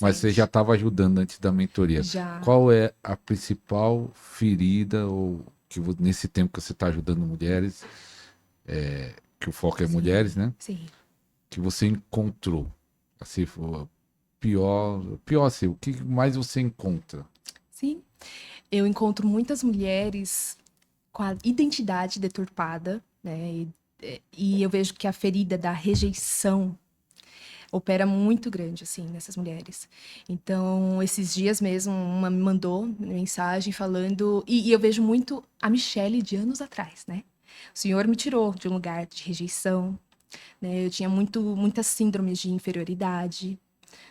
Mas você já recente. estava ajudando antes da mentoria. Já. Qual é a principal ferida, ou nesse tempo que você está ajudando mulheres, que o foco é mulheres, Sim, né? sim, Que você encontrou? Assim, pior assim, o que mais você encontra? sim. Eu encontro muitas mulheres com a identidade deturpada, né? E eu vejo que a ferida da rejeição opera muito grande, assim, nessas mulheres. Então, esses dias mesmo, uma me mandou mensagem falando. E eu vejo muito a Michelle de anos atrás, né? O Senhor me tirou de um lugar de rejeição, né? Eu tinha muitas síndromes de inferioridade,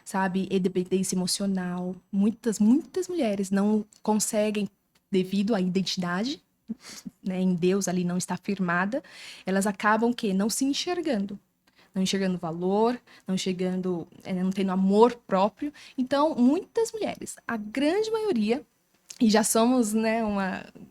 sabe? E dependência emocional. Muitas mulheres não conseguem, devido à identidade, né, em Deus ali não está firmada, elas acabam que não se enxergando, não enxergando valor, não enxergando, não tendo amor próprio. Então, muitas mulheres, a grande maioria, e já somos, né,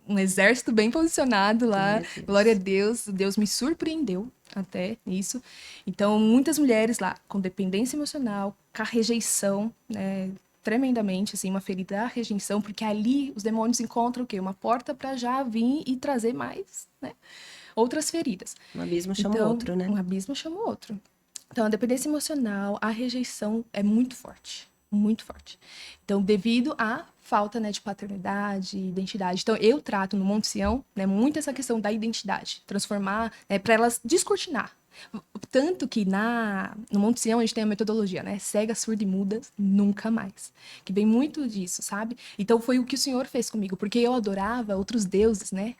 um exército bem posicionado lá, Glória a glória a Deus. Deus, Deus me surpreendeu até nisso. Então, muitas mulheres lá com dependência emocional, com a rejeição, né, tremendamente, assim, uma ferida da rejeição, porque ali os demônios encontram o quê? Uma porta para já vir e trazer mais, né, outras feridas. Um abismo chama o Então, outro, né? um abismo chama o outro. Então, a dependência emocional, a rejeição é muito forte, muito forte. Então, devido à falta, né, de paternidade, identidade. Então, eu trato no Monte Sião, né, muito essa questão da identidade, transformar, para elas descortinar. Tanto que no Monte Sião a gente tem a metodologia, né? Cega, surda e muda, nunca mais. Que vem muito disso, sabe? Então foi o que o Senhor fez comigo, porque eu adorava outros deuses, né?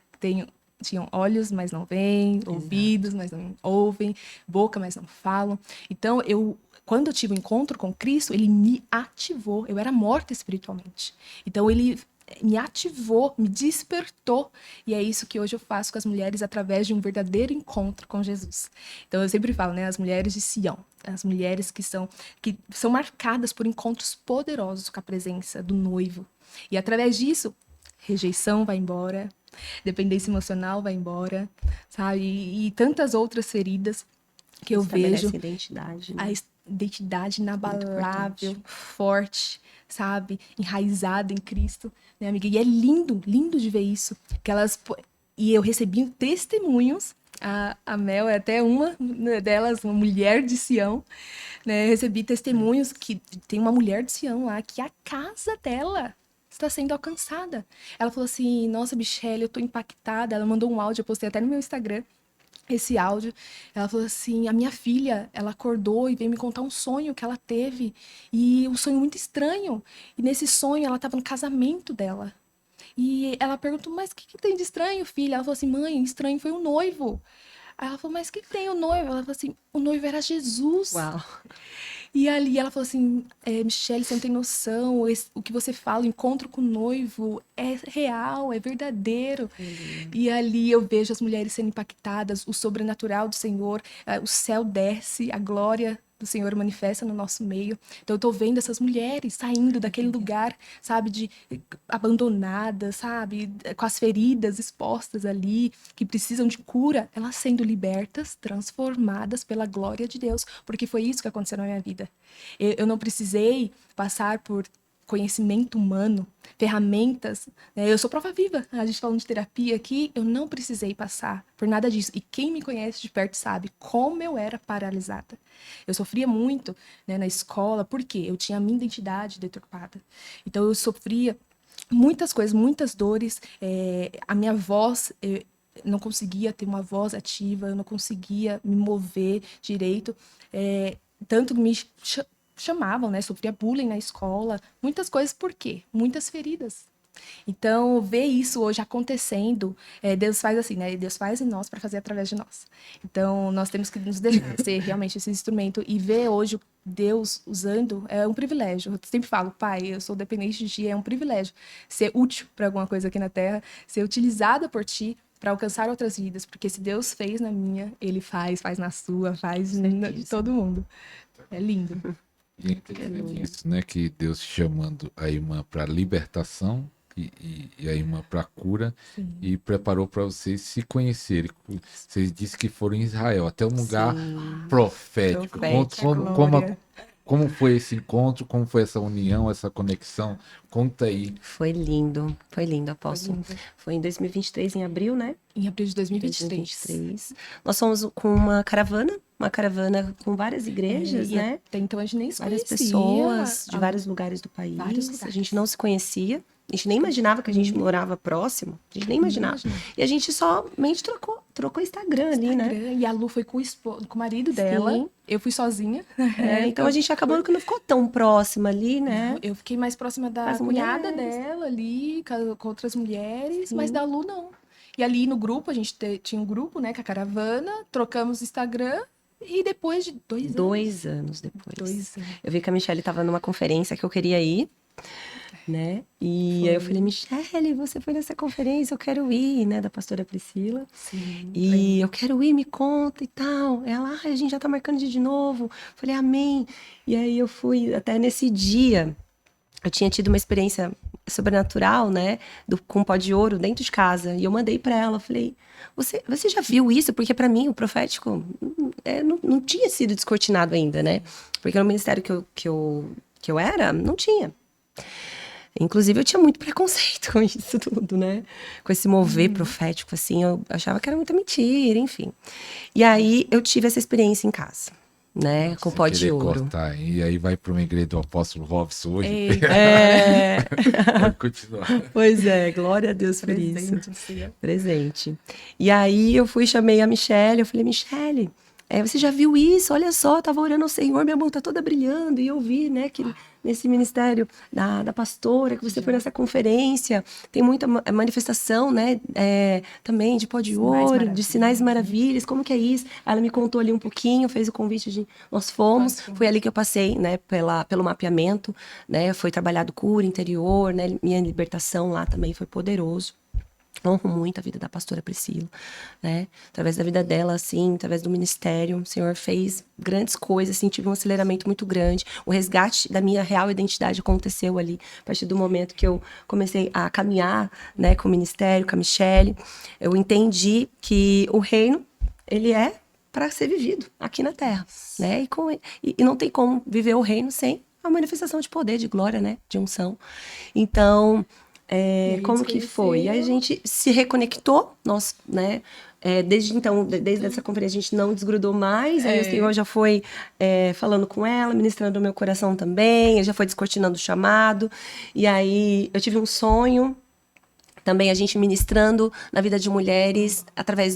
Tinham olhos, mas não veem, Exato. ouvidos, mas não ouvem, boca, mas não falam. Então, quando eu tive o encontro com Cristo, ele me ativou. Eu era morta espiritualmente. Então, ele me ativou, me despertou. E é isso que hoje eu faço com as mulheres através de um verdadeiro encontro com Jesus. Então, eu sempre falo, né? As mulheres de Sião, as mulheres que são marcadas por encontros poderosos com a presença do noivo. E através disso, rejeição vai embora, dependência emocional vai embora, sabe? E tantas outras feridas que eu vejo, Estabelece identidade, a né? identidade Muito inabalável, importante. forte, sabe? Enraizada em Cristo, né, amiga? E é lindo, lindo de ver isso. Que elas, e eu recebi testemunhos. A Mel é até uma delas, uma mulher de Sião, né? Eu recebi testemunhos que tem uma mulher de Sião lá que a casa dela está sendo alcançada. Ela falou assim: Nossa, Michelle, eu tô impactada. Ela mandou um áudio, eu postei até no meu Instagram esse áudio. Ela falou assim: a minha filha, ela acordou e veio me contar um sonho que ela teve. E um sonho muito estranho. E nesse sonho ela estava no casamento dela. E ela perguntou: Mas o que tem de estranho, filha? Ela falou assim: Mãe, estranho foi o noivo. Aí ela falou: Mas o que tem o noivo? Ela falou assim: O noivo era Jesus. Uau! E ali ela falou assim: Michelle, você não tem noção, o que você fala, o encontro com o noivo é real, é verdadeiro. Aleluia. E ali eu vejo as mulheres sendo impactadas, o sobrenatural do Senhor, o céu desce, a glória do Senhor manifesta no nosso meio. Então eu tô vendo essas mulheres saindo daquele Aleluia. lugar, sabe, de abandonadas, sabe, com as feridas expostas ali, que precisam de cura, elas sendo libertas, transformadas pela glória de Deus, porque foi isso que aconteceu na minha vida. Eu não precisei passar por conhecimento humano, ferramentas, né? Eu sou prova viva. A gente falando de terapia aqui, eu não precisei passar por nada disso. E quem me conhece de perto sabe como eu era paralisada. Eu sofria muito, né, na escola, porque eu tinha a minha identidade deturpada. Então eu sofria muitas coisas, muitas dores. A minha voz, eu não conseguia ter uma voz ativa, eu não conseguia me mover direito. Tanto me chamavam, né? Sofria bullying na escola, muitas coisas, por quê? Muitas feridas. Então, ver isso hoje acontecendo, Deus faz assim, né? Deus faz em nós para fazer através de nós. Então, nós temos que nos deixar ser realmente esse instrumento e ver hoje Deus usando é um privilégio. Eu sempre falo, Pai, eu sou dependente de Ti, é um privilégio ser útil para alguma coisa aqui na Terra, ser utilizada por Ti para alcançar outras vidas, porque se Deus fez na minha, Ele faz na sua, Com faz de certeza. todo mundo. É lindo. E é interessante Aleluia. isso, né? Que Deus chamando a irmã para libertação e a irmã para cura, Sim. e preparou para vocês se conhecerem. Vocês disse que foram em Israel, até um lugar Sim. profético. Profético. Como, Glória. Como foi esse encontro? Como foi essa união, essa conexão? Conta aí. Foi lindo, apóstolo. Foi lindo. Foi em 2023, em abril, né? Em abril de 2023. 2023. Nós fomos com uma caravana com várias igrejas, E né? até então a gente nem se Várias conhecia. pessoas de A- vários lugares do país. vários A lugares. gente não se conhecia. A gente nem imaginava que a gente morava próximo. A gente nem imaginava. E a gente somente trocou Instagram ali, né? Instagram, e a Lu foi com com o marido dela. Sim. Eu fui sozinha. Então a gente acabou que não ficou tão próxima ali, né? Eu fiquei mais próxima da Das cunhada mulheres. dela ali, com outras mulheres, mas Sim. da Lu não. E ali no grupo, a gente tinha um grupo, né, com a caravana, trocamos Instagram e depois de 2 anos. 2 anos depois. 2 anos. Eu vi que a Michelle estava numa conferência que eu queria ir, né? E aí eu falei, Michelle, você foi nessa conferência, eu quero ir, né? Da pastora Priscila. Sim. E eu quero ir, me conta e tal. Ela, a gente já tá marcando de novo. Falei, amém. E aí eu fui até nesse dia. Eu tinha tido uma experiência sobrenatural, né? Com pó de ouro dentro de casa. E eu mandei pra ela, falei, você já viu isso? Porque pra mim o profético não tinha sido descortinado ainda, né? Porque no ministério que eu era, não tinha. Inclusive, eu tinha muito preconceito com isso tudo, né? Com esse mover profético, assim. Eu achava que era muita mentira, enfim. E aí, eu tive essa experiência em casa, né? Com pó de Querer ouro. cortar. E aí vai para uma igreja do apóstolo Robson hoje. É, Pode continuar. pois é, glória a Deus por isso. Presente do Senhor. Presente. E aí, eu fui, chamei a Michelle, eu falei, Michelle, você já viu isso? Olha só, eu tava orando ao Senhor, minha mão tá toda brilhando, e eu vi, né, que nesse ministério da pastora, que você foi nessa conferência, tem muita manifestação, né, também de pó de ouro, de sinais e maravilhas, como que é isso? Ela me contou ali um pouquinho, fez o convite, nós fomos, foi ali que eu passei, né, pelo mapeamento, né, foi trabalhado cura interior, né, minha libertação lá também foi poderoso. Honro muito a vida da pastora Priscila, né? Através da vida dela, assim, através do ministério, o Senhor fez grandes coisas, assim, tive um aceleramento muito grande. O resgate da minha real identidade aconteceu ali, a partir do momento que eu comecei a caminhar, né, com o ministério, com a Michelle. Eu entendi que o reino, ele é para ser vivido aqui na terra, né? E não tem como viver o reino sem a manifestação de poder, de glória, né? De unção. Então, como que foi? E aí a gente se reconectou, nós, né? Desde então, desde essa conferência, a gente não desgrudou mais. Aí o Senhor já foi falando com ela, ministrando o meu coração também, ele já foi descortinando o chamado. E aí eu tive um sonho, também a gente ministrando na vida de mulheres através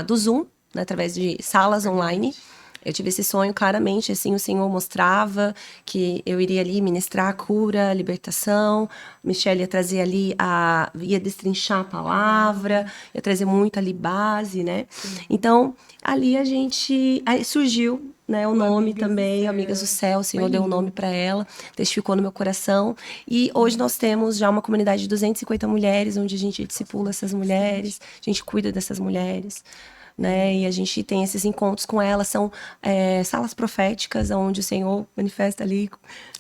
do Zoom, né, através de salas online. Eu tive esse sonho claramente, assim, o Senhor mostrava que eu iria ali ministrar a cura, a libertação. Michelle ia trazer ali, ia destrinchar a palavra, ia trazer muito ali base, né? Então, ali aí surgiu, né, o nome Amigas também, do Amigas do Céu. Céu, o Senhor Foi deu um lindo. nome para ela, testificou no meu coração. E hoje nós temos já uma comunidade de 250 mulheres, onde a gente discipula essas mulheres, a gente cuida dessas mulheres, né? E a gente tem esses encontros com elas, são salas proféticas, onde o Senhor manifesta ali,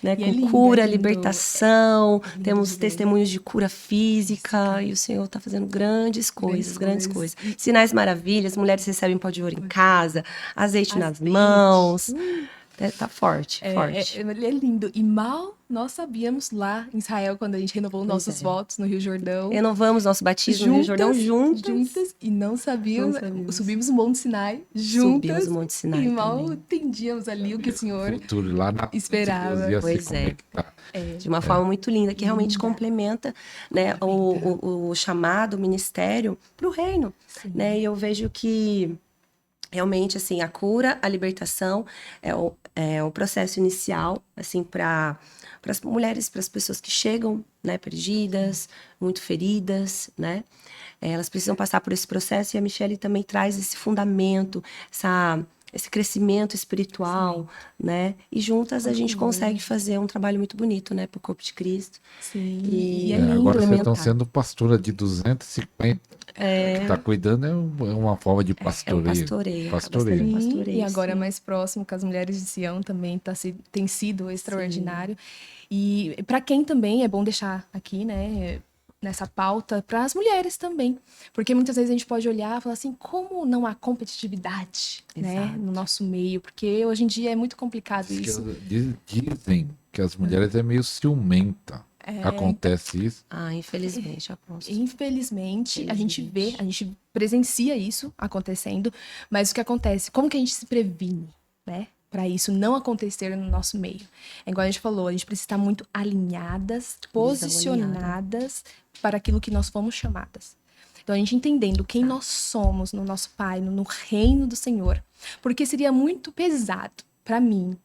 né, E com é lindo, cura, é lindo. libertação, lindo temos de ver. testemunhos de cura física, e o Senhor está fazendo grandes coisas. Sinais maravilhas, mulheres recebem pó de ouro em casa, azeite nas Azeite. mãos. Tá forte, É forte. ele é lindo. E mal nós sabíamos lá em Israel, quando a gente renovou nossos votos no Rio Jordão. Renovamos nosso batismo no Rio Jordão juntas. E não sabíamos. Não sabíamos. Subimos o Monte Sinai juntas. Subimos o Monte Sinai E mal também. entendíamos ali o que o Senhor Futuro lá na esperava. Deus ia se Pois é. conectar. De uma forma muito linda, que realmente complementa, né, Complementa. o chamado, o ministério para o reino. Né? E eu vejo que realmente, assim, a cura, a libertação é o processo inicial, assim, para as mulheres, para as pessoas que chegam, né, perdidas, muito feridas, né? Elas precisam passar por esse processo, e a Michelle também traz esse fundamento, esse crescimento espiritual, né? E juntas a gente consegue fazer um trabalho muito bonito, né, para o corpo de Cristo. Sim. E E é lindo. Agora vocês estão complementar. sendo pastora de 250. Que está cuidando é uma forma de pastoreio. pastoreio, acaba Pastoreio. sendo Sim, pastoreio, e agora sim. mais próximo com as mulheres de Sião também tem sido extraordinário. E para quem também é bom deixar aqui, né? nessa pauta para as mulheres também. Porque muitas vezes a gente pode olhar e falar assim, como não há competitividade, né, Exato. no nosso meio? Porque hoje em dia é muito complicado Diz que isso. dizem que as mulheres é meio ciumenta. Acontece isso. Ah, infelizmente, apóstolo. Infelizmente, a gente vê, Infelizmente. a gente presencia isso acontecendo, mas o que acontece? Como que a gente se previne, né? Para isso não acontecer no nosso meio. É igual a gente falou, a gente precisa estar muito alinhadas, posicionadas para aquilo que nós fomos chamadas. Então, a gente entendendo quem nós somos no nosso Pai, no reino do Senhor. Porque seria muito pesado para mim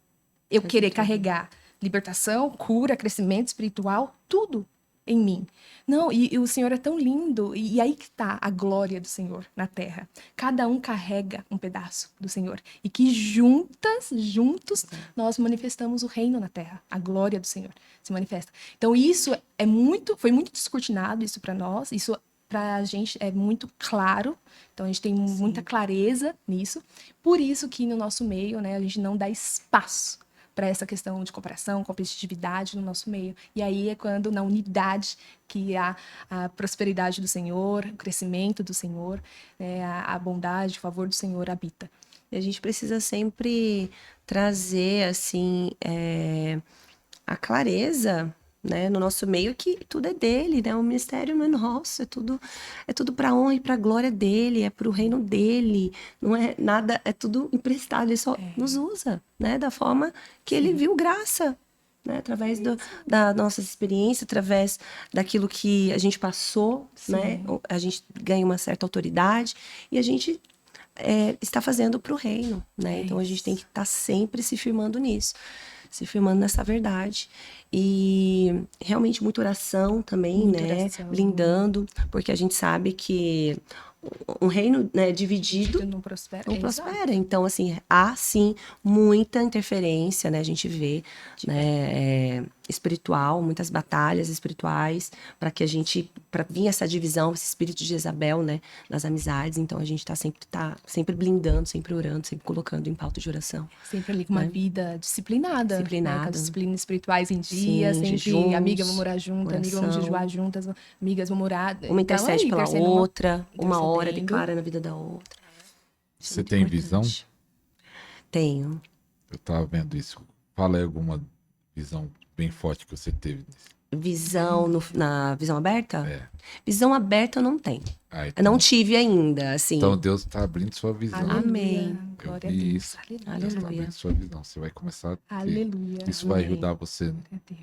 eu querer carregar libertação, cura, crescimento espiritual, tudo em mim. Não, e o Senhor é tão lindo, e aí que tá a glória do Senhor na terra. Cada um carrega um pedaço do Senhor. E que juntos, nós manifestamos o reino na terra. A glória do Senhor se manifesta. Então, isso foi muito descortinado, isso para nós, isso pra gente é muito claro. Então, a gente tem muita clareza nisso. Por isso que no nosso meio, né, a gente não dá espaço para essa questão de comparação, competitividade no nosso meio. E aí é quando, na unidade, que há a prosperidade do Senhor, o crescimento do Senhor, né, a bondade, o favor do Senhor habita. E a gente precisa sempre trazer, assim, a clareza, né, no nosso meio, que tudo é dele, né? O ministério não é nosso, é tudo para honra e para glória dele, é para o reino dele, não é nada, é tudo emprestado, ele só nos usa, né, da forma que ele viu graça, né, através da nossa experiência, através daquilo que a gente passou, né, a gente ganha uma certa autoridade e a gente está fazendo para o reino, né? Então a gente tem que estar sempre se firmando nisso, se firmando nessa verdade. E realmente muita oração também, Muita né? oração. Blindando, porque a gente sabe que um reino, né, dividido Não prospera. não Exato. prospera. Então, assim, há sim muita interferência, né? A gente vê, né, espiritual, muitas batalhas espirituais para que a gente, para vir essa divisão, esse espírito de Jezabel, né, nas amizades. Então, a gente tá sempre blindando, sempre orando, sempre colocando em pauta de oração. Sempre ali com uma vida disciplinada. Disciplinada. Né? Com as disciplinas espirituais em dia, Sim, sempre jejuns, amiga, vamos orar junto, amiga, vamos oração. jejuar juntas, amigas, vamos orar. Uma intercede aí, pela intercedendo outra, uma hora intercedendo. declara na vida da outra. Isso é Você muito tem importante. visão? Tenho. Eu tava vendo isso. Fala aí alguma visão bem forte que você teve nisso. Visão na visão aberta? É. Visão aberta eu não tenho. Ah, Eu então, não tive ainda, assim. então Deus tá abrindo sua visão. Aleluia. Amém. Eu Glória a vi Deus. isso. Aleluia. Deus tá Aleluia. abrindo sua visão. Você vai começar a ter. Aleluia. Isso vai Amém. ajudar você Glória a Deus.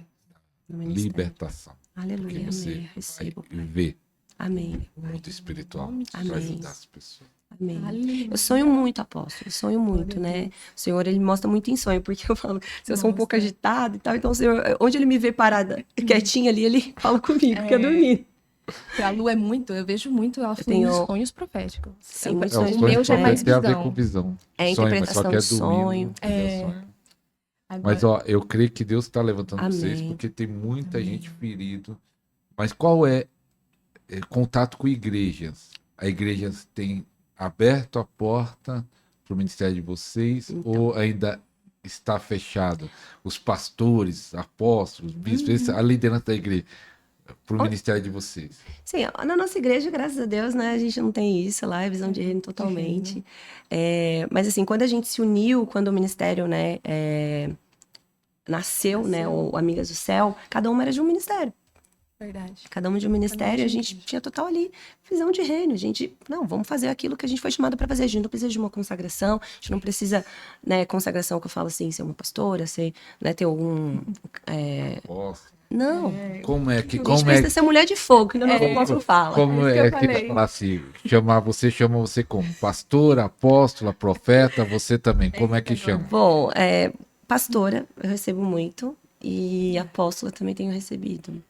No ministério. libertação. Porque Aleluia, você amém. Recebo, vai Pai. ver Amém. o mundo espiritual. Nome de Vai Jesus. ajudar as pessoas. Amém. Aleluia. Eu sonho muito, apóstolo. Eu sonho muito, Glória a né? O Senhor, ele me mostra muito em sonho, porque eu falo, se eu sou um pouco Mostra. agitada e tal, então o Senhor, onde ele me vê parada, quietinha ali, ele fala comigo, porque eu dormi. Porque a lua é muito, eu vejo muito ela tenho- fluindo sonhos proféticos. Sim, muitos É, o sonhos o meu já é mais tem a ver visão. com visão. É Sonho, mas interpretação só que é de dormindo. sonho. entendeu? Sonho. Agora, Mas ó, eu creio que Deus está levantando vocês, Amém. porque tem muita gente ferido. Mas qual é contato com igrejas? A igreja tem aberto a porta para o ministério de vocês ou ainda está fechado? Os pastores, apóstolos, bispos, a liderança da igreja para o ministério de vocês? Sim, na nossa igreja, graças a Deus, né, a gente não tem isso lá, é visão de reino totalmente. Mas assim, quando a gente se uniu, quando o ministério, né, nasceu, né, o Amigas do Céu, cada uma era de um ministério. verdade. Cada uma de um ministério, a de gente tinha total ali visão de reino. A gente, não, vamos fazer aquilo que a gente foi chamado para fazer. A gente não precisa de uma consagração, a gente não precisa, né, consagração que eu falo assim, ser uma pastora, ser, né, ter algum... Posso? Não, Como é que. a gente Como é, precisa ser mulher de fogo, que não é o apóstolo fala. como É isso é que eu que falei. falar assim? Chama você como pastora, apóstola, profeta, você também. Como é que chama? Bom, pastora, eu recebo muito, e apóstola também tenho recebido.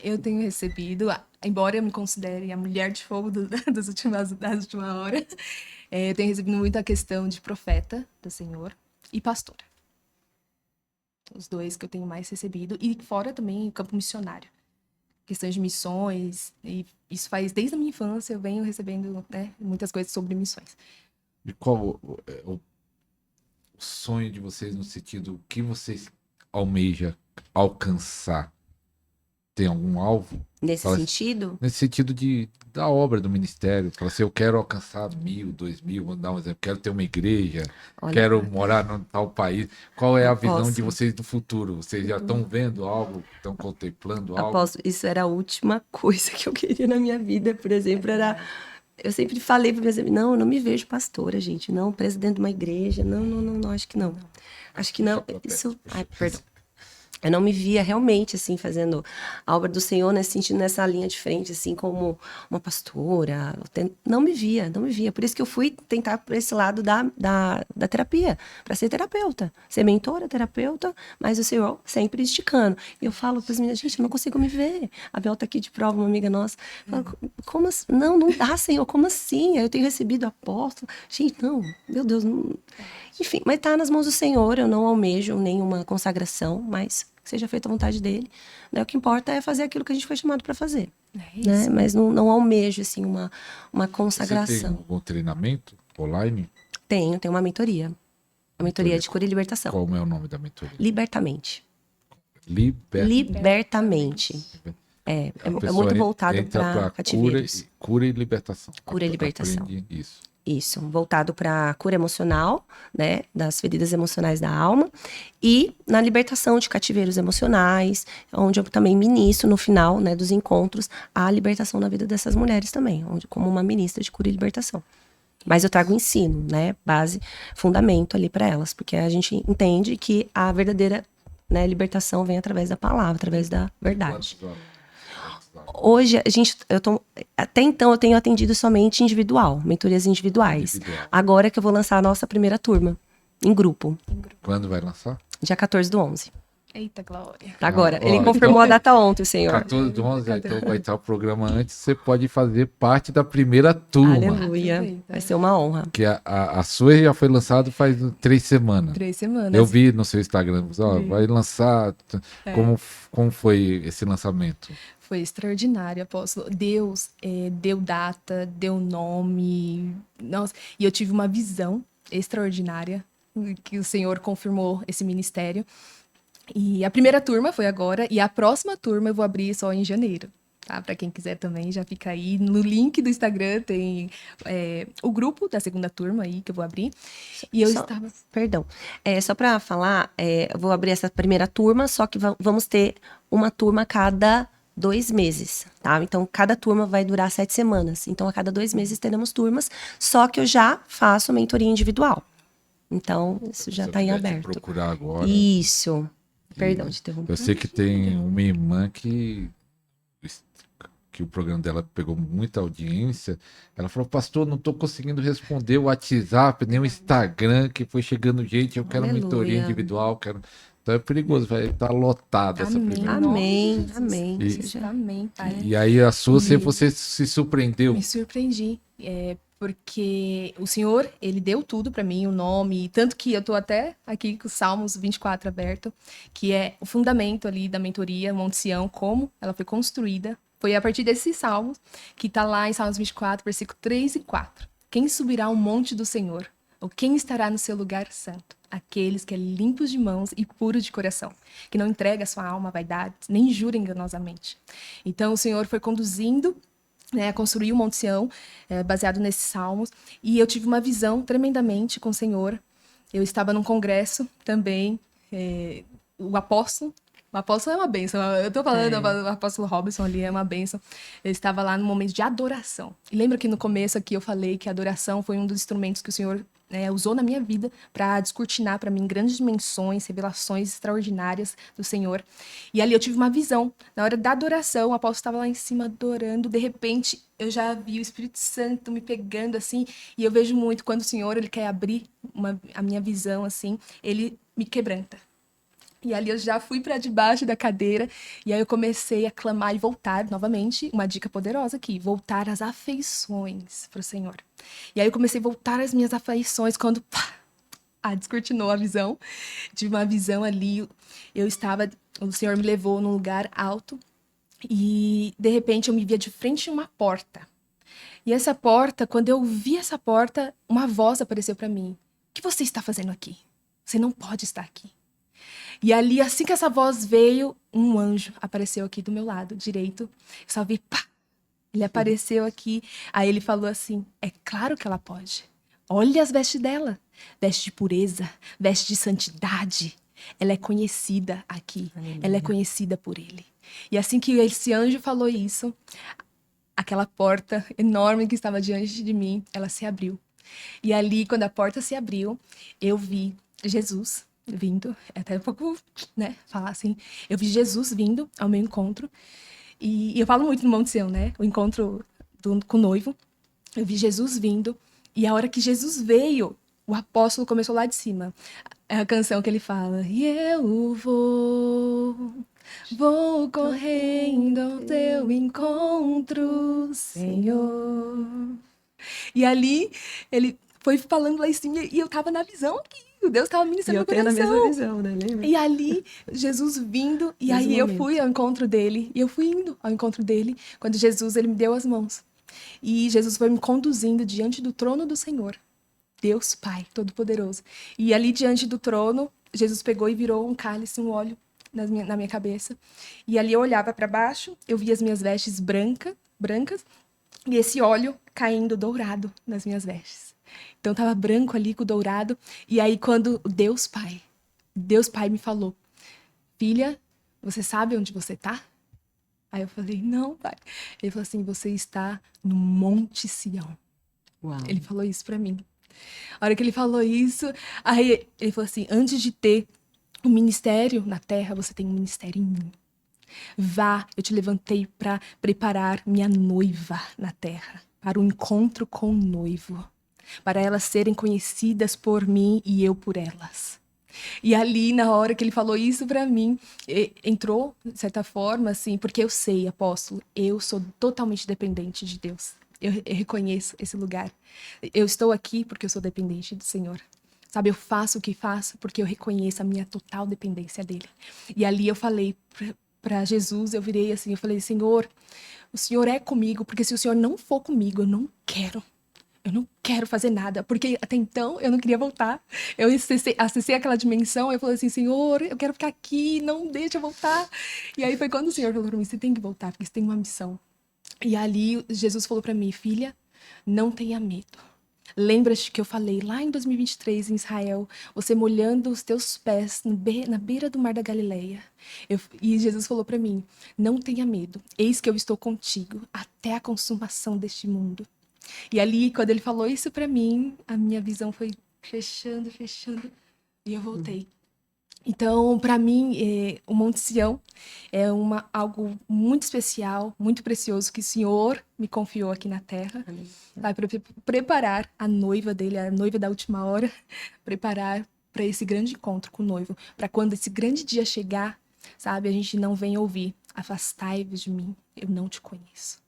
Eu tenho recebido, embora eu me considere a mulher de fogo das últimas horas, eu tenho recebido muito a questão de profeta do Senhor e pastora. Os dois que eu tenho mais recebido. E fora também o campo missionário. Questões de missões. E isso faz desde a minha infância, eu venho recebendo, né, muitas coisas sobre missões. E qual o sonho de vocês no sentido, o que vocês almejam alcançar tem algum alvo? Nesse Fala- sentido, Nesse sentido da obra do ministério. Fala assim, eu quero alcançar 1.000, 2.000, vou dar um exemplo. Quero ter uma igreja, olha, quero morar num tal país. Qual é a visão de Posso. vocês do futuro? Vocês já estão vendo algo? Estão contemplando algo? Apóstolo, isso era a última coisa que eu queria na minha vida, por exemplo, era... Eu sempre falei para meus amigos, não, eu não me vejo pastora, gente, não, presidente de uma igreja, não, acho que não. Acho que não, Deixa pra isso... perto. Ai, perdão. Eu não me via realmente, assim, fazendo a obra do Senhor, nesse sentido, nessa linha de frente, assim, como uma pastora. Não me via. Por isso que eu fui tentar por esse lado da terapia, para ser terapeuta. Ser mentora, terapeuta, mas o Senhor sempre esticando. E eu falo para as meninas, gente, eu não consigo me ver. A Bel tá aqui de prova, uma amiga nossa. Fala, como assim? Não dá, Senhor, como assim? Eu tenho recebido apóstolo. Gente, não, meu Deus, não... Enfim, mas tá nas mãos do Senhor, eu não almejo nenhuma consagração, mas que seja feita a vontade dele. Né? O que importa é fazer aquilo que a gente foi chamado para fazer. É isso. Né? Mas não almejo, assim, uma Você tem consagração. algum treinamento online? Tenho uma mentoria. Uma mentoria de cura e libertação. Qual é o nome da mentoria? Libertamente. Libertamente. Libertamente. É A pessoa muito voltado entra para pra cativeiros. cura e libertação. Cura e libertação. Aprende isso. Isso, voltado para a cura emocional, né, das feridas emocionais da alma, e na libertação de cativeiros emocionais, onde eu também ministro no final, né, dos encontros, a libertação na vida dessas mulheres também, como uma ministra de cura e libertação. Mas eu trago ensino, né, base, fundamento ali para elas, porque a gente entende que a verdadeira, né, libertação vem através da palavra, através da verdade. Quantos anos? Hoje, até então eu tenho atendido somente individual, mentorias individuais. Individual. Agora que eu vou lançar a nossa primeira turma, em grupo, Quando vai lançar? dia 14/11. Eita, Glória. Agora, ó, ele então- confirmou a data ontem, o Senhor. 14/11, então vai estar o programa antes, você pode fazer parte da primeira turma. Aleluia, Aproveita. vai ser uma honra. Que a sua já foi lançada faz 3 semanas. 3 semanas. Eu vi no seu Instagram, ó, Vi. vai lançar. É. Como foi esse lançamento? Foi extraordinário, apóstolo. Deus deu data, deu nome. Nossa, e eu tive uma visão extraordinária que o Senhor confirmou esse ministério. E a primeira turma foi agora, e a próxima turma eu vou abrir só em janeiro. Tá? Para quem quiser também, já fica aí. No link do Instagram tem o grupo da segunda turma aí que eu vou abrir. E eu estava. Perdão. Só para falar, eu vou abrir essa primeira turma, só que vamos ter uma turma a cada 2 meses, tá? Então, cada turma vai durar 7 semanas. Então, a cada 2 meses teremos turmas, só que eu já faço mentoria individual. Então, isso já Se eu está em puder te aberto. procurar agora. Isso. Perdão, te interrompi. Eu sei que tem uma irmã que o programa dela pegou muita audiência. Ela falou, pastor, não estou conseguindo responder o WhatsApp, nem o Instagram, que foi chegando gente, eu quero Aleluia. mentoria individual, quero... Então é perigoso, vai estar lotada essa Amém. primeira. Amém, Nome de amém. E- Seja- Amém, Pai. E aí a sua, você se surpreendeu. Me surpreendi, porque o Senhor, ele deu tudo pra mim, o nome, tanto que eu tô até aqui com o Salmos 24 aberto, que é o fundamento ali da mentoria Monte Sião, como ela foi construída. Foi a partir desses salmos, que tá lá em Salmos 24, versículo 3 e 4. Quem subirá ao monte do Senhor? Ou quem estará no seu lugar santo? Aqueles que é limpos de mãos e puros de coração, que não entrega sua alma a vaidades, nem jura enganosamente. Então o Senhor foi conduzindo, né, a construir o Monte Sião, baseado nesses salmos, e eu tive uma visão tremendamente com o Senhor. Eu estava num congresso também, o apóstolo é uma bênção. Eu tô falando, o apóstolo Robinson ali é uma bênção. Eu estava lá no momento de adoração. E lembra que no começo aqui eu falei que a adoração foi um dos instrumentos que o Senhor usou na minha vida para descortinar para mim grandes dimensões, revelações extraordinárias do Senhor. E ali eu tive uma visão. Na hora da adoração, o apóstolo estava lá em cima adorando. De repente, eu já vi o Espírito Santo me pegando assim. E eu vejo muito quando o Senhor ele quer abrir a minha visão assim, ele me quebranta. E ali eu já fui para debaixo da cadeira, e aí eu comecei a clamar e voltar novamente, uma dica poderosa aqui, voltar às afeições para o Senhor. E aí eu comecei a voltar às minhas afeições quando descortinou a visão, tive uma visão ali, o Senhor me levou num lugar alto, e de repente eu me via de frente a uma porta. E essa porta, quando eu vi essa porta, uma voz apareceu para mim. O que você está fazendo aqui? Você não pode estar aqui. E ali, assim que essa voz veio, um anjo apareceu aqui do meu lado direito. Eu só vi, pá! Ele apareceu aqui. Aí ele falou assim: é claro que ela pode. Olha as vestes dela. Veste de pureza, veste de santidade. Ela é conhecida aqui. Ela é conhecida por ele. E assim que esse anjo falou isso, aquela porta enorme que estava diante de mim, ela se abriu. E ali, quando a porta se abriu, eu vi Jesus vindo. É até um pouco, né, falar assim. Eu vi Jesus vindo ao meu encontro. E eu falo muito no Monte Sião, né? O encontro com o noivo. Eu vi Jesus vindo. E a hora que Jesus veio, o apóstolo começou lá de cima. É a canção que ele fala. E eu vou correndo ao teu encontro, Senhor. E ali, ele foi falando lá em cima e eu tava na visão aqui. O Deus tava E ministrando eu meu tenho a coração. mesma visão, né? Lembra? E ali, Jesus vindo, e Mesmo aí eu momento. fui ao encontro dele, e eu fui indo ao encontro dele, quando Jesus, ele me deu as mãos. E Jesus foi me conduzindo diante do trono do Senhor, Deus Pai Todo-Poderoso. E ali diante do trono, Jesus pegou e virou um cálice, um óleo na minha cabeça. E ali eu olhava para baixo, eu via as minhas vestes brancas, e esse óleo caindo dourado nas minas vestes. Então tava branco ali com o dourado. E aí quando Deus Pai me falou: filha, você sabe onde você tá? Aí eu falei: não, pai. Ele falou assim: você está no Monte Sião. Uau. Ele falou isso pra mim. A hora que ele falou isso, aí ele falou assim: antes de ter um ministério na terra, você tem um ministério em mim. Vá, eu te levantei para preparar minha noiva na terra, para o encontro com o noivo, para elas serem conhecidas por mim e eu por elas. E ali, na hora que ele falou isso pra mim, entrou, de certa forma, assim, porque eu sei, apóstolo, eu sou totalmente dependente de Deus. Eu reconheço esse lugar. Eu estou aqui porque eu sou dependente do Senhor. Sabe, eu faço o que faço porque eu reconheço a minha total dependência dele. E ali eu falei para Jesus, eu virei assim, eu falei: Senhor, o Senhor é comigo, porque se o Senhor não for comigo, eu não quero fazer nada, porque até então eu não queria voltar. Eu acessei aquela dimensão, eu falei assim: Senhor, eu quero ficar aqui, não deixa eu voltar. E aí foi quando o Senhor falou para mim: você tem que voltar, porque você tem uma missão. E ali Jesus falou para mim: filha, não tenha medo. Lembra-te que eu falei lá em 2023 em Israel, você molhando os teus pés na beira do mar da Galileia. E Jesus falou para mim: não tenha medo, eis que eu estou contigo até a consumação deste mundo. E ali, quando ele falou isso pra mim, a minha visão foi fechando, e eu voltei. Então, pra mim, o Monte Sião é algo muito especial, muito precioso que o Senhor me confiou aqui na Terra. Vai para preparar a noiva dele, a noiva da última hora, preparar para esse grande encontro com o noivo, para quando esse grande dia chegar, sabe, a gente não venha ouvir: afastai-vos de mim, eu não te conheço.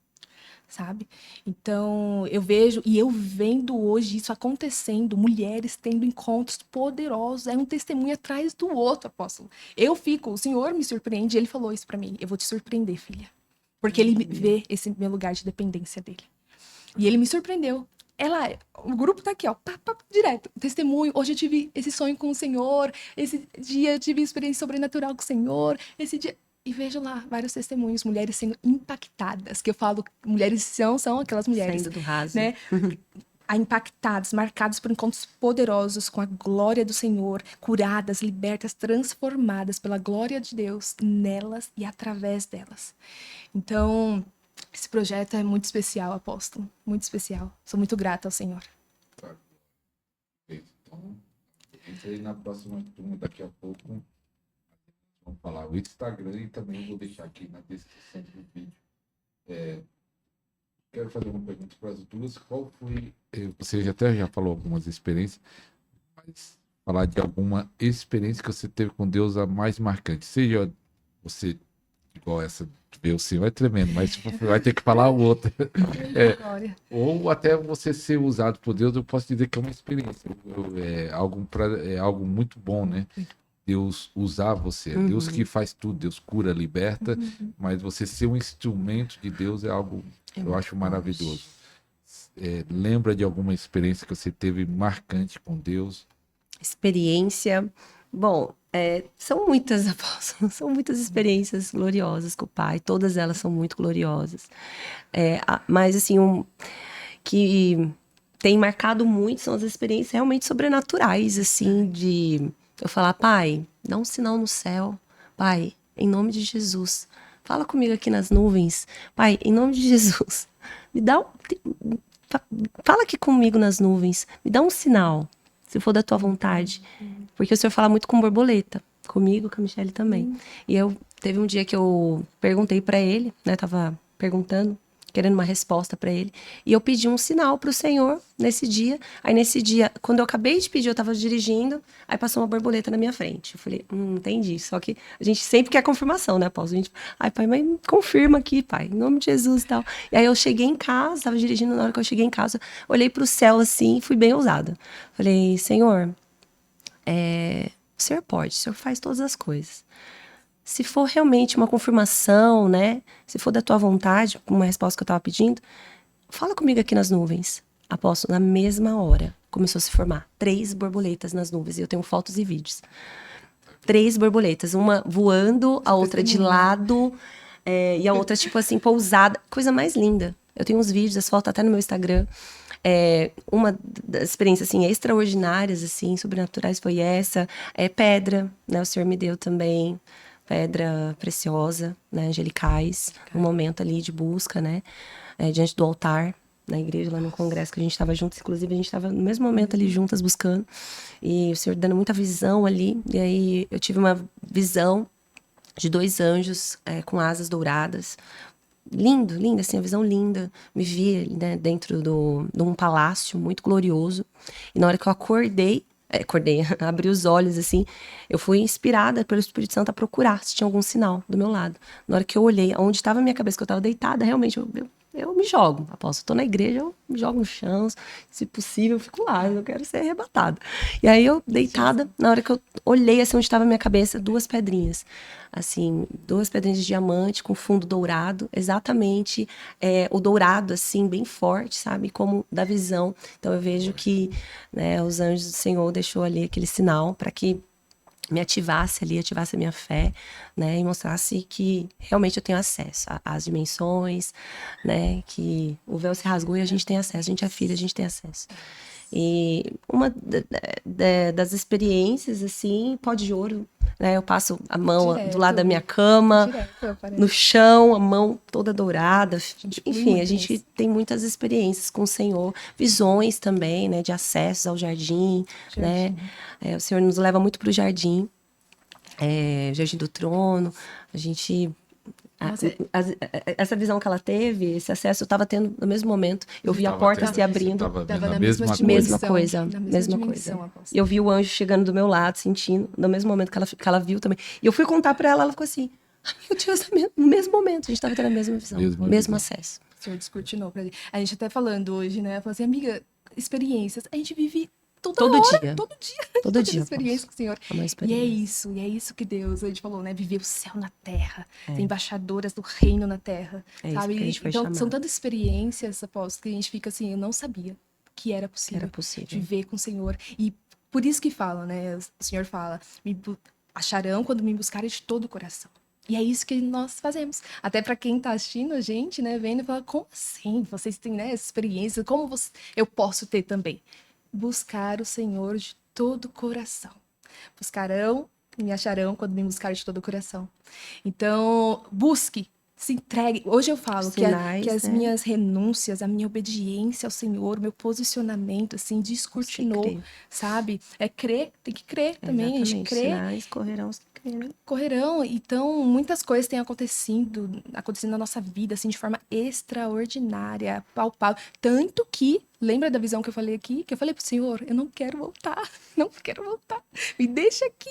Sabe? Então, eu vejo e eu vendo hoje isso acontecendo, mulheres tendo encontros poderosos, é um testemunho atrás do outro, apóstolo. O Senhor me surpreende, ele falou isso pra mim: eu vou te surpreender, filha. Porque ele vê esse meu lugar de dependência dele. E ele me surpreendeu. O grupo tá aqui, ó, direto, testemunho. Hoje eu tive esse sonho com o Senhor, esse dia eu tive experiência sobrenatural com o Senhor, esse dia... E vejo lá vários testemunhos, mulheres sendo impactadas, que eu falo, mulheres são aquelas mulheres, saindo do raso, né? Impactadas, marcadas por encontros poderosos com a glória do Senhor, curadas, libertas, transformadas pela glória de Deus nelas e através delas. Então, esse projeto é muito especial, apóstolo, muito especial. Sou muito grata ao Senhor. Então, entrei na próxima turma daqui a pouco. Vamos falar o Instagram e também eu vou deixar aqui na descrição do vídeo. Quero fazer uma pergunta para as duas. Qual foi... Você até já falou algumas experiências, mas falar de alguma experiência que você teve com Deus a mais marcante. Seja você, igual essa, ver o Senhor é tremendo, mas vai ter que falar outra. Glória. Ou até você ser usado por Deus, eu posso dizer que é uma experiência. É algo muito bom, né? Deus usar você, é Deus que faz tudo, Deus cura, liberta, mas você ser um instrumento de Deus é algo, eu acho maravilhoso. Lembra de alguma experiência que você teve marcante com Deus? Experiência. Bom, São muitas, apóstolo, são muitas experiências gloriosas com o Pai, todas elas são muito gloriosas. Mas, assim, que tem marcado muito são as experiências realmente sobrenaturais, assim, de eu falar, Pai, dá um sinal no céu, Pai, em nome de Jesus, fala comigo aqui nas nuvens, Pai, em nome de Jesus, me dá fala aqui comigo nas nuvens, me dá um sinal, se for da tua vontade. Porque o Senhor fala muito com borboleta, comigo, com a Michelle também. E teve um dia que eu perguntei pra ele, né, tava perguntando, querendo uma resposta pra ele, e eu pedi um sinal pro Senhor nesse dia. Aí nesse dia, quando eu acabei de pedir, eu tava dirigindo, aí passou uma borboleta na minha frente. Eu falei, entendi. Só que a gente sempre quer confirmação, né, Paulo? A gente, ai, pai, mas confirma aqui, pai, em nome de Jesus e tal. E aí eu cheguei em casa, tava dirigindo, na hora que eu cheguei em casa, olhei pro céu assim, fui bem ousada. Falei, Senhor, o Senhor pode, o Senhor faz todas as coisas. Se for realmente uma confirmação, né? Se for da tua vontade, uma resposta que eu estava pedindo, fala comigo aqui nas nuvens. Apóstolo, na mesma hora, começou a se formar 3 borboletas nas nuvens. E eu tenho fotos e vídeos. 3 borboletas, uma voando, a outra de lado, e a outra, tipo assim, pousada. Coisa mais linda. Eu tenho uns vídeos, as fotos até no meu Instagram. Uma das experiências, assim, extraordinárias, assim, sobrenaturais foi essa. Pedra, né? O Senhor me deu também. Pedra preciosa, né? Angelicais. Um momento ali de busca, né? Diante do altar, na igreja, lá no congresso que a gente estava juntos. Inclusive, a gente estava no mesmo momento ali juntas, buscando. E o Senhor dando muita visão ali. E aí, eu tive uma visão de 2 anjos com asas douradas. Lindo, linda, assim, a visão linda. Me vi, né, dentro de um palácio muito glorioso. E na hora que eu acordei, abri os olhos, assim, eu fui inspirada pelo Espírito Santo a procurar se tinha algum sinal do meu lado. Na hora que eu olhei, onde estava a minha cabeça, que eu estava deitada, realmente, eu me jogo. Após eu tô na igreja, eu me jogo no chão, se possível, eu fico lá, eu não quero ser arrebatada. E aí eu, deitada, na hora que eu olhei, assim, onde estava a minha cabeça, 2 pedrinhas. Assim, 2 pedrinhas de diamante com fundo dourado, exatamente o dourado, assim, bem forte, sabe? Como da visão. Então eu vejo que, né, os anjos do Senhor deixou ali aquele sinal para que me ativasse ali, ativasse a minha fé, né, e mostrasse que realmente eu tenho acesso às dimensões, né, que o véu se rasgou e a gente tem acesso, a gente é filha, a gente tem acesso. E uma das experiências, assim, pó de ouro, né, eu passo a mão do lado da minha cama, no chão, a mão toda dourada, enfim, a gente tem muitas experiências com o Senhor, visões também, né, de acessos ao jardim, né, o Senhor nos leva muito para o jardim, Jardim do Trono, a gente... essa visão que ela teve, esse acesso, eu estava tendo no mesmo momento. Eu vi a porta se abrindo. Tava na mesma mesma coisa. Mesma coisa. Eu vi o anjo chegando do meu lado, sentindo, no mesmo momento que ela viu também. E eu fui contar para ela, ela ficou assim, meu Deus, no mesmo momento, a gente estava tendo a mesma visão, mesmo acesso. O Senhor descortinou pra gente. A gente até falando hoje, né? Falou assim, amiga, experiências, a gente vive todo dia experiência com o Senhor. E é isso que Deus, a gente falou, né? Viver o céu na terra, ser embaixadoras do reino na terra, sabe? Então, são tantas experiências, apóstolo, que a gente fica assim, eu não sabia que era possível, viver com o Senhor. E por isso que fala, né? O Senhor fala, acharão quando me buscarem de todo o coração. E é isso que nós fazemos. Até para quem tá assistindo a gente, né, vendo, fala, como assim? Vocês têm, né, essa experiência, como eu posso ter também? Buscar o Senhor de todo o coração. Buscarão e me acharão quando me buscarem de todo o coração. Então, busque, se entregue. Hoje eu falo que as minhas renúncias, a minha obediência ao Senhor, meu posicionamento, assim, descortinou, sabe? Crer, tem que crer também. A gente crê. Sinais correrão, correrão. Então, muitas coisas têm acontecendo na nossa vida, assim, de forma extraordinária, palpável. Tanto que, lembra da visão que eu falei aqui? Que eu falei pro Senhor, eu não quero voltar, me deixa aqui.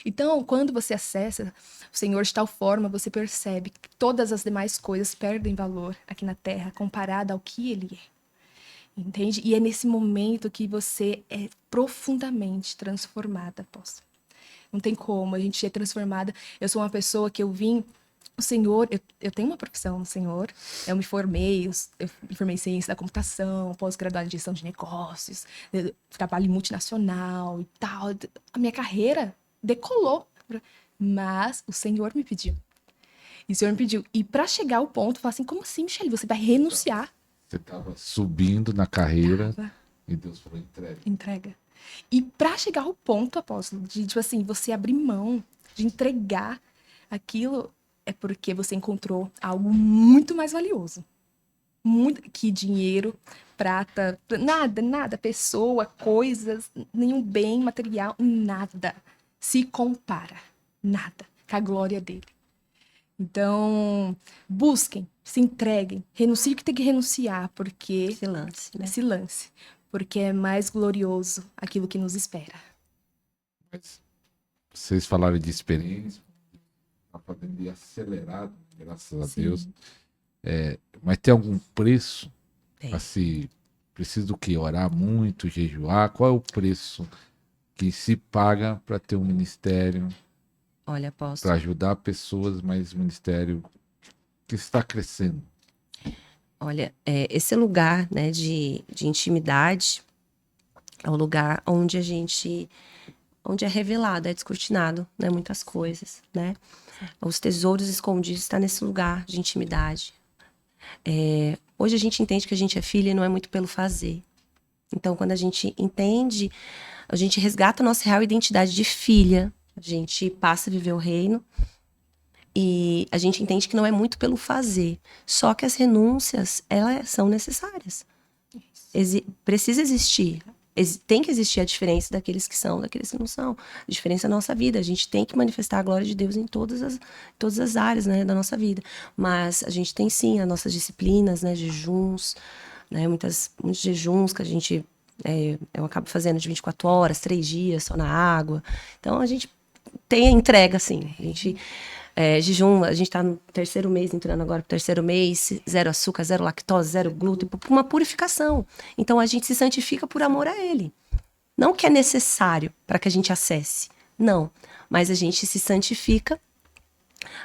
Então, quando você acessa o Senhor de tal forma, você percebe que todas as demais coisas perdem valor aqui na Terra, comparada ao que Ele é. Entende? E é nesse momento que você é profundamente transformada, apóstolo. Não tem como, a gente é transformada. Eu sou uma pessoa que eu vim... O Senhor, eu tenho uma profissão no Senhor, eu me formei em ciência da computação, pós-graduada em gestão de negócios, trabalho em multinacional e tal. A minha carreira decolou. Mas o Senhor me pediu. E o Senhor me pediu. E para chegar ao ponto, eu falei assim, como assim, Michele? Você vai renunciar? Você estava subindo na carreira Tava. e Deus falou, entrega. Entrega. E para chegar ao ponto, apóstolo, de, tipo assim, você abrir mão, de entregar aquilo, é porque você encontrou algo muito mais valioso. Muito, que dinheiro, prata, nada, pessoa, coisas, nenhum bem material, nada se compara, nada, com a glória dele. Então, busquem, se entreguem, renuncie o que tem que renunciar, porque Esse lance, né? esse lance, porque é mais glorioso aquilo que nos espera. Mas vocês falaram de experiência, a pandemia acelerada, graças a Sim. Deus. Mas tem algum preço? Tem. Assim, precisa do quê? Orar muito, jejuar? Qual é o preço que se paga para ter um ministério, Olha, para apóstolo, ajudar pessoas, mas um ministério que está crescendo? olha, esse lugar, né, de intimidade é o lugar onde onde é revelado, é descortinado, né, muitas coisas, né? Os tesouros escondidos estão nesse lugar de intimidade. Hoje a gente entende que a gente é filha e não é muito pelo fazer. Então, quando a gente entende, a gente resgata a nossa real identidade de filha, a gente passa a viver o reino e a gente entende que não é muito pelo fazer. Só que as renúncias, elas são necessárias. Precisa existir. Tem que existir a diferença daqueles que são, daqueles que não são. A diferença na nossa vida. A gente tem que manifestar a glória de Deus em todas as áreas, né, da nossa vida. Mas a gente tem sim as nossas disciplinas, né, jejuns, né, muitos jejuns que a gente eu acabo fazendo de 24 horas, 3 dias só na água. Então a gente tem a entrega, assim. A gente jejum, a gente tá no terceiro mês, entrando agora pro terceiro mês, 0 açúcar, 0 lactose, 0 glúten, por uma purificação. Então a gente se santifica por amor a ele. Não que é necessário para que a gente acesse, não. Mas a gente se santifica,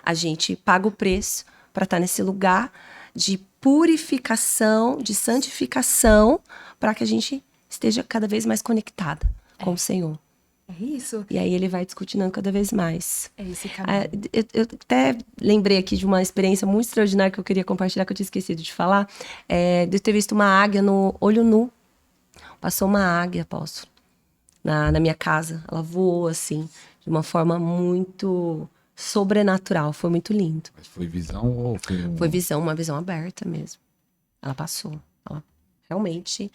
a gente paga o preço para estar nesse lugar de purificação, de santificação, para que a gente esteja cada vez mais conectada com o Senhor. É isso. E aí ele vai descortinando cada vez mais. É esse caminho. Eu até lembrei aqui de uma experiência muito extraordinária que eu queria compartilhar, que eu tinha esquecido de falar, de eu ter visto uma águia no olho nu. Passou uma águia, apóstolo, na minha casa. Ela voou, assim, de uma forma muito sobrenatural. Foi muito lindo. Mas foi visão ou foi Foi uma visão aberta mesmo. Ela passou. Ela realmente...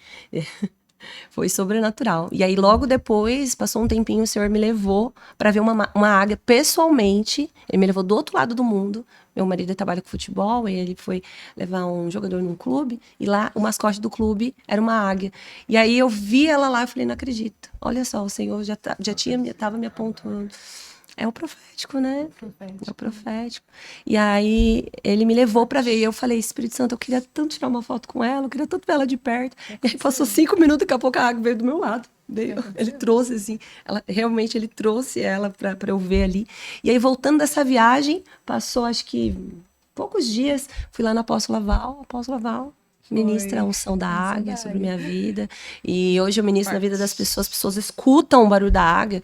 Foi sobrenatural. E aí, logo depois, passou um tempinho, o Senhor me levou para ver uma águia pessoalmente. Ele me levou do outro lado do mundo. Meu marido trabalha com futebol, e ele foi levar um jogador num clube. E lá, o mascote do clube era uma águia. E aí, eu vi ela lá e falei, não acredito. Olha só, o Senhor já estava me apontando. É o profético, né? É o profético. E aí, ele me levou pra ver. E eu falei, Espírito Santo, eu queria tanto tirar uma foto com ela, eu queria tanto ver ela de perto. E aí, passou 5 minutos, daqui a pouco a água veio do meu lado. Ele trouxe, assim, realmente ele trouxe ela pra eu ver ali. E aí, voltando dessa viagem, passou, acho que, poucos dias, fui lá na Apóstola Val, ministra a unção da águia sobre minha vida. E hoje eu ministro na vida das pessoas, as pessoas escutam o barulho da águia.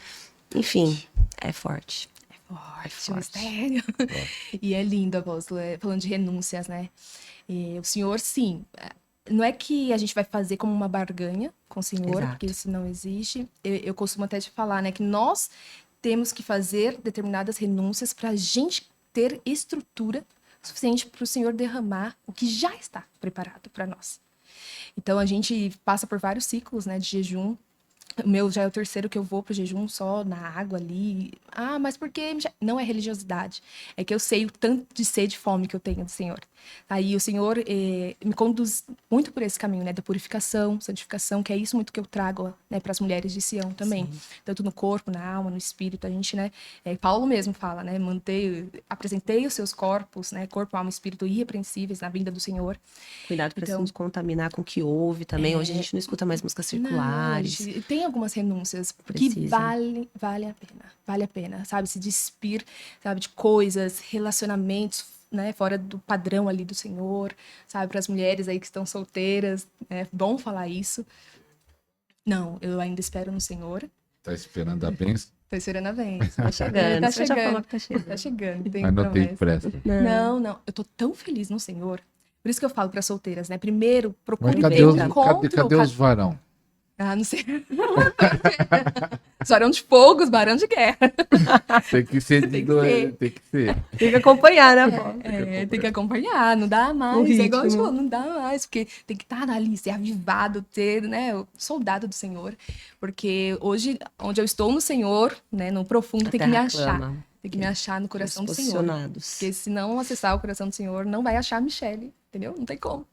Enfim, é forte. Forte, mistério. E é lindo, apóstolo, falando de renúncias, né? E o Senhor, sim, não é que a gente vai fazer como uma barganha com o Senhor, Exato. porque isso não existe. Eu costumo até te falar, né, que nós temos que fazer determinadas renúncias para a gente ter estrutura suficiente para o Senhor derramar o que já está preparado para nós. Então, a gente passa por vários ciclos, né, de jejum. O meu já é o terceiro que eu vou pro jejum só na água ali. Ah, mas por que? Não é religiosidade. É que eu sei o tanto de sede e fome que eu tenho do Senhor. Aí o Senhor me conduz muito por esse caminho, né? Da purificação, santificação, que é isso muito que eu trago, né, para as mulheres de Sião também. Sim. Tanto no corpo, na alma, no espírito. A gente, né? Paulo mesmo fala, né? Apresentei os seus corpos, né? Corpo, alma e espírito irrepreensíveis na vinda do Senhor. Cuidado para não se contaminar com o que houve também. Hoje a gente não escuta mais músicas circulares. Não, tem algumas renúncias que vale a pena, sabe? Se despir, sabe, de coisas, relacionamentos, né, fora do padrão ali do Senhor, sabe? Para as mulheres aí que estão solteiras, é bom falar isso. Não, eu ainda espero no Senhor. Tá esperando a bênção? Tô esperando a vez. Tá chegando, Tá você já falou chegando. que tá chegando. Tá chegando, tem Anotei promessa. pressa. Não, não. Eu tô tão feliz no Senhor. Por isso que eu falo para solteiras, né? Primeiro, Mas procure cadê ter um os, encontro. cadê os varão? Ah, não sei. Os barão de fogo, os barão de guerra. Tem que ser de Tem que dois, ser. tem que ser. Tem que acompanhar, né, pô? É, tem que acompanhar, não dá mais. O É igual a gente ritmo. falou, não dá mais, porque tem que estar ali, ser avivado, ter, né, o soldado do Senhor. Porque hoje, onde eu estou no Senhor, né, no profundo, A tem que me terra achar. clama. Tem que me achar no coração do Os Senhor. posicionados. Porque se não acessar o coração do Senhor, não vai achar a Michelle, entendeu? Não tem como.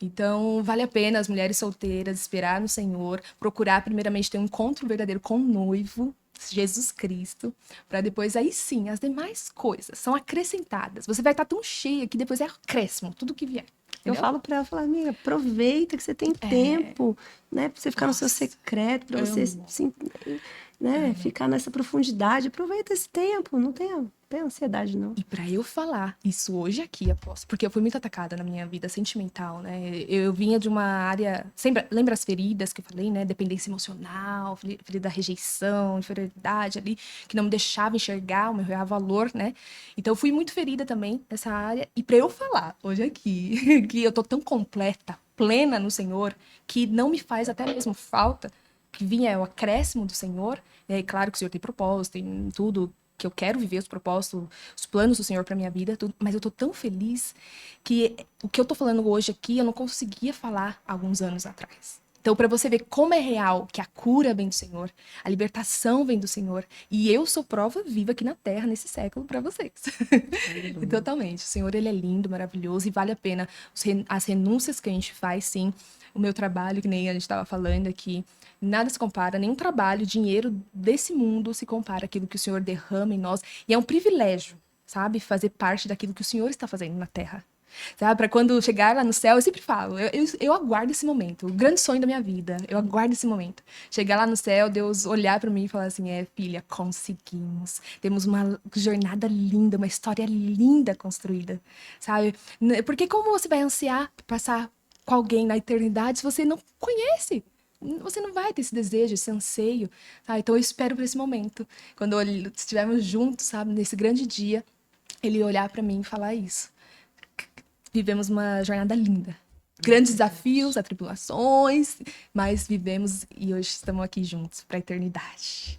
Então, vale a pena as mulheres solteiras esperar no Senhor, procurar primeiramente ter um encontro verdadeiro com o noivo, Jesus Cristo, para depois aí sim, as demais coisas são acrescentadas. Você vai estar tão cheia que depois é acréscimo, tudo que vier. Eu Entendeu? falo pra ela, falo, amiga, aproveita que você tem tempo, né? Pra você ficar no seu Nossa, secreto, pra você, amo. né, ficar nessa profundidade. Aproveita esse tempo, não tenha ansiedade, não. E para eu falar isso hoje aqui, aposto, porque eu fui muito atacada na minha vida sentimental, né? Eu vinha de uma área, lembra as feridas que eu falei, né? Dependência emocional, ferida da rejeição, inferioridade ali, que não me deixava enxergar o meu real valor, né? Então eu fui muito ferida também nessa área. E para eu falar hoje aqui que eu tô tão completa, plena no Senhor, que não me faz até mesmo falta, que vinha é o acréscimo do Senhor. É claro que o Senhor tem propósito, tem tudo que eu quero viver os propósitos, os planos do Senhor para minha vida, tudo, mas eu tô tão feliz que o que eu tô falando hoje aqui eu não conseguia falar há alguns anos atrás. Então, para você ver como é real que a cura vem do Senhor, a libertação vem do Senhor, e eu sou prova viva aqui na Terra nesse século para vocês. Totalmente. O Senhor, ele é lindo, maravilhoso e vale a pena as renúncias que a gente faz, sim. O meu trabalho, que nem a gente estava falando aqui, nada se compara, nenhum trabalho, dinheiro desse mundo se compara àquilo que o Senhor derrama em nós. E é um privilégio, sabe? Fazer parte daquilo que o Senhor está fazendo na Terra. Sabe? Para quando chegar lá no céu, eu sempre falo, eu aguardo esse momento, o grande sonho da minha vida, eu aguardo esse momento. Chegar lá no céu, Deus olhar para mim e falar assim, filha, conseguimos. Temos uma jornada linda, uma história linda construída, sabe? Porque como você vai ansiar passar com alguém na eternidade se você não conhece? Você não vai ter esse desejo, esse anseio, tá? Então eu espero por esse momento, quando estivermos juntos, sabe, nesse grande dia, ele olhar para mim e falar isso. Vivemos uma jornada linda. Grandes desafios, atribulações, mas vivemos e hoje estamos aqui juntos para a eternidade.